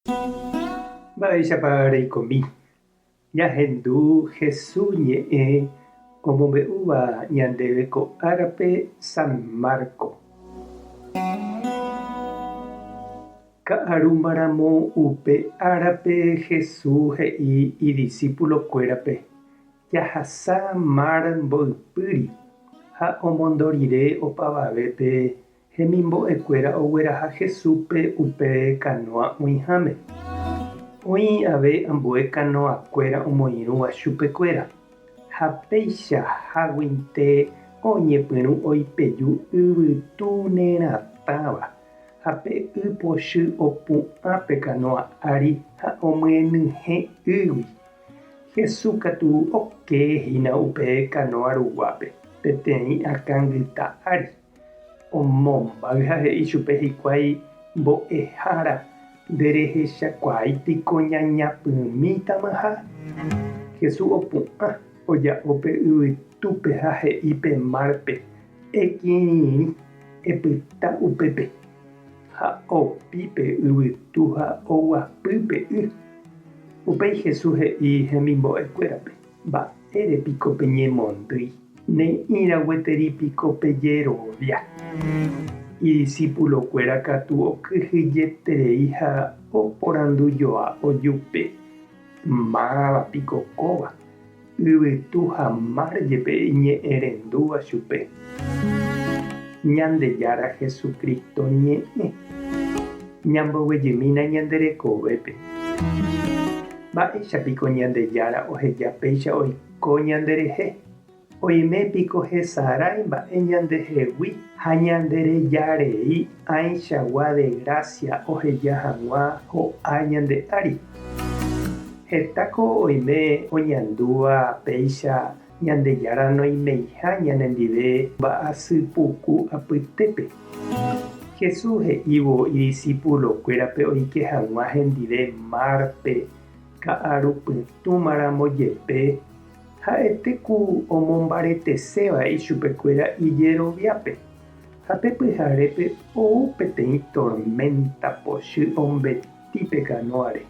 Mba'éichapa reikomi. Ñahendu Jesús ñe'ẽ omombe'úva ñandéve ko árape San Marco. Ka'arúmaramo upe árape Jesús he'i idiscípulokuérape jahasa mar mbo'ipýri ha omondo rire opavavépe hemimbo'ekuéra ogueraha Jesúspe upe canoa oĩháme. Oĩ ave ambue canoakuéra omoirũva chupekuéra ha peichaháguinte oñepyrũ oipeju yvytu neratãva ha pe y pochy opu'ã pe canoa ári ha omyenyhẽ ýgui. Jesús katu okéhína upe canoa ruguápe peteĩ akãngyta ári. Omombáy ha he'i chupe hikuái mbo'ehára nderehechakuaáipiko ñañapyrũmítama. Jesús opu'ã oja'ópe yvytúpe ha he'ípe márpe ekirirĩ epyta upépe ha opípe yvytu ha oguapýpe y. Upéi Jesús he'i hemimbo'ekuérape: “Mba'érepiko peñemondýi, ne'írã gueteripiko pejerovia.” Idiscípulokuéra katu okyhyjeterei ha oporandujoa ojupe: “Mávapiko kóva?” Yvytu ha mar jepe iñe'ẽrendúva chupe. Ñandejára Jesucristo ñe'ẽ ñamboguejymína ñanderekovépe. Mba'éichapiko Ñandejára oheja péicha oiko ñanderehe. Oimépiko hesarái mba'e ñandehegui ha ñanderejarei aichagua de gracia oheja hag̃ua ho'a ñande ári. Hétako oime oñandúva péicha Ñandejára noimeiha ñanendive mba'asypuku apytépe. Jesús he'ívo idiscípulokuérape oike hag̃ua hendive márpe ka'arupytũmaramo jepe ha'etéku omombareteséva ichupekuéra ijeroviápe ha pe pyharépe ou peteĩ tormenta pochy ombetĩ pe canoáre.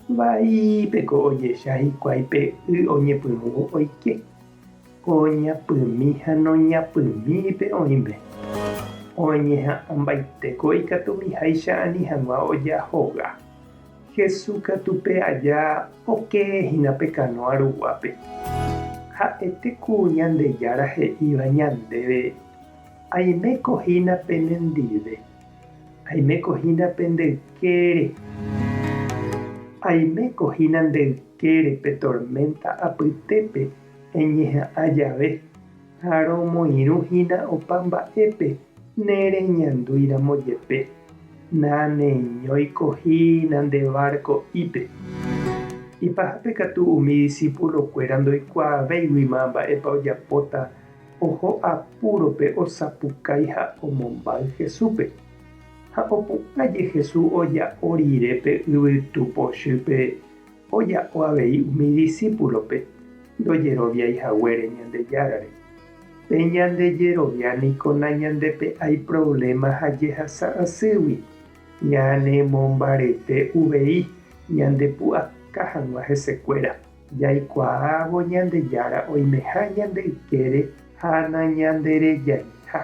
Vaípeko ojecha hikuái pe y oñepyrũ oike. Oñapymi ha noñapymípe oĩmbe. Oñeha'ãmbaitéko ikatumiháicha ani hag̃ua ojahoga. Jesús katupe aja okéhína pe canoa ruguápe. Ha'etéku Ñandejára he'íva ñandéve: “Aimékohína penendive, aimékohína pe ndeykére, aimékohína ndeykére pe tormenta apytépe eñeha'ã jave ha romoirũhína opa mba'épe nereñandúiramo jepe. Naneñóikohína nde barco ípe.” Ipahápe katu umi discípulokuéra ndoikuaavéiguima mba'épa ojapóta oho apúrope osapukái ha omombáy Jesúspe. Ha opu'ãje Jesús oja'o rirépe yvytu pochýpe oja'o avei umi discípulope ndojeroviaihaguére Ñandejárare. Pe ñandejeroviániko nañandepe'ái problema ha jehasa asýgui ñanemombarete uvei ñandepu'aka hag̃ua hesekuéra. Jaikuaávo Ñandejára oimeha ñandeykére ha nañanderejaiha.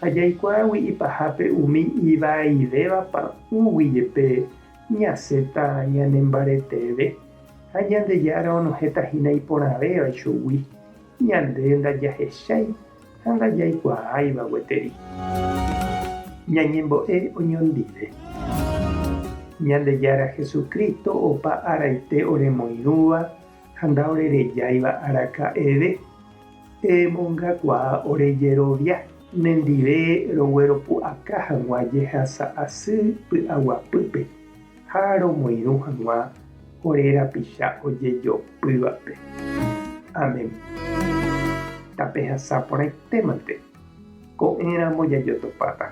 Ha jaikuaágui ipahápe umi ivaivéva pa'ũgui jepe ñasẽta ñanembareteve ha Ñandejára onohetahína iporãvéva chugui. Ñande ndajahechái ha ndajaikuaáiva gueteri. Ñañembo'e oñondive. Ñandejára Jesucristo opa araite oremoirũva ha ndaorerejáiva araka'eve emongakuaa orejerovia nendive rogueropu'aka hag̃ua jehasa asy py'aguapýpe ha romoirũ hag̃ua ore rapicha ojejopývape. Amen. Tapehasa porãitémante ko'ẽramo jajotopáta.